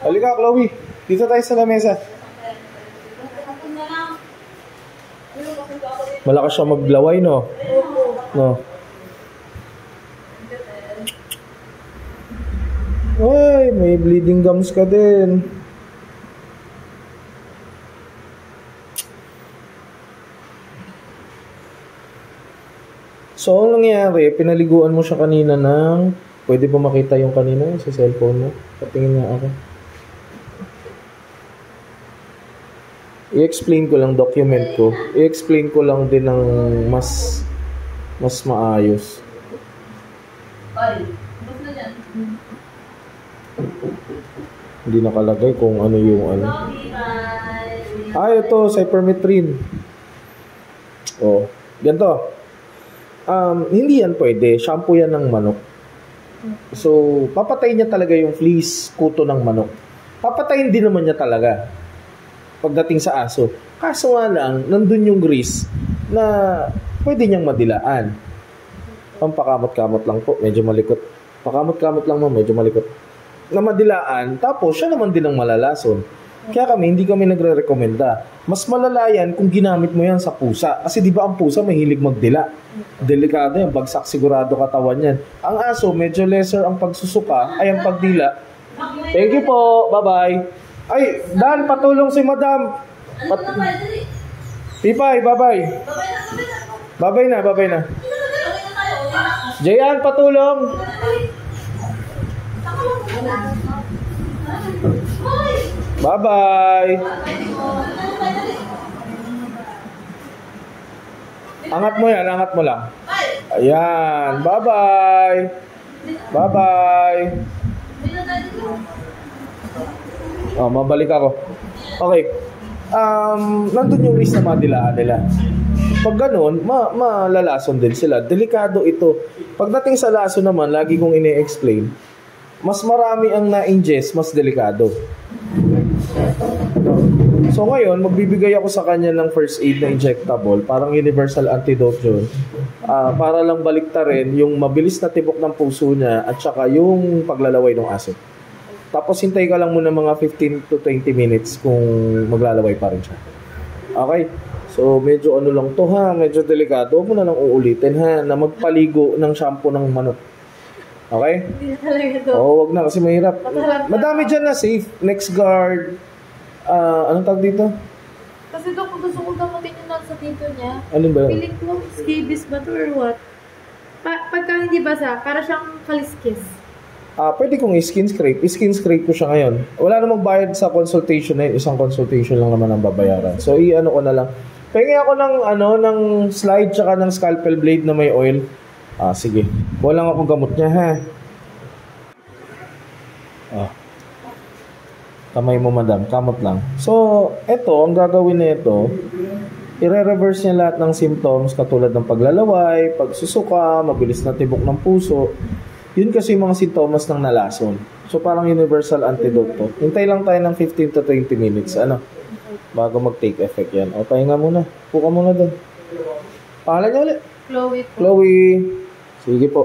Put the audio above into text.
Halika, Chloe. Dito tayo sa lamesa. Malakas siya maglaway, no? No. Ay, may bleeding gums ka din. So, ang nangyari, pinaliguan mo siya kanina ng... Pwede ba makita yung kanina sa cellphone mo? Patingin nga ako. I-explain ko lang, document ko. I-explain ko lang din ng mas maayos. Hindi nakalagay kung ano yung ano. Ito, cypermethrin. Oh, ganito. Hindi yan pwede. Shampoo yan ng manok. So, papatay niya talaga yung fleece, kuto ng manok. Papatayin din naman niya talaga pagdating sa aso. Kaso nga lang, nandun yung grease na pwede niyang madilaan. Pampakamot-kamot lang po, medyo malikot. Pakamot-kamot lang mo, medyo malikot. Na madilaan, tapos siya naman din ang malalason. Kaya hindi kami nagre-rekomenda. Mas malala yan kung ginamit mo yan sa pusa. Kasi di ba ang pusa mahilig magdila? Delikado yan, bagsak sigurado katawan yan. Ang aso, medyo lesser ang pagsusuka, ay ang pagdila. Thank you po, bye-bye. Ay, Dan, patulong si Madam. Pipay, bye-bye. Bye-bye na. Jayan, patulong. Bye-bye. Angat mo yan, angat mo lang. Ayan, bye-bye. Bye-bye. Oh, mabalik ako. Okay. Nandun yung risk na madilaan nila. Pag ganun, malalason din sila. Delikado ito. Pagdating sa laso naman, lagi kong ini-explain, mas marami ang na-ingest, mas delikado. So ngayon, magbibigay ako sa kanya ng first aid na injectable, parang universal antidote yun. Para lang baliktarin yung mabilis na tibok ng puso niya at saka yung paglalaway ng aso. Tapos hintay ka lang muna mga 15 to 20 minutes kung maglalaway pa rin siya. Okay? So medyo ano lang to ha, medyo delikado. Huwag mo na lang uulitin ha, na magpaligo ng shampoo ng manok. Okay? Hindi na talaga to. Wag na kasi mahirap. Madami dyan na safe. Next guard. Anong tawag dito? Kasi kung gusto ko gamutin yung nasa dito niya, Anong ba yun? feeling ko scabies ba to or what? Pagka hindi basa, para siyang kaliskis. Pwede kong i-skin scrape. I-skin scrape ko siya ngayon. Wala namang bayad sa consultation na yun. Isang consultation lang naman ang babayaran. So, i-ano ko na lang. Pengi ako ng slide tsaka ng scalpel blade na may oil. Sige. Walang akong gamot niya, ha? Kamay mo, madam. Kamot lang. So, eto, ang gagawin na ito, i-reverse niya lahat ng symptoms katulad ng paglalaway, pagsusuka, mabilis na tibok ng puso. Yun kasi yung mga sintomas ng nalason. So, parang universal antidote to. Hintay lang tayo ng 15 to 20 minutes. Bago mag-take effect yan. Pahinga muna. Puka muna doon. Pangalan niya ulit? Chloe po. Chloe. Sige po.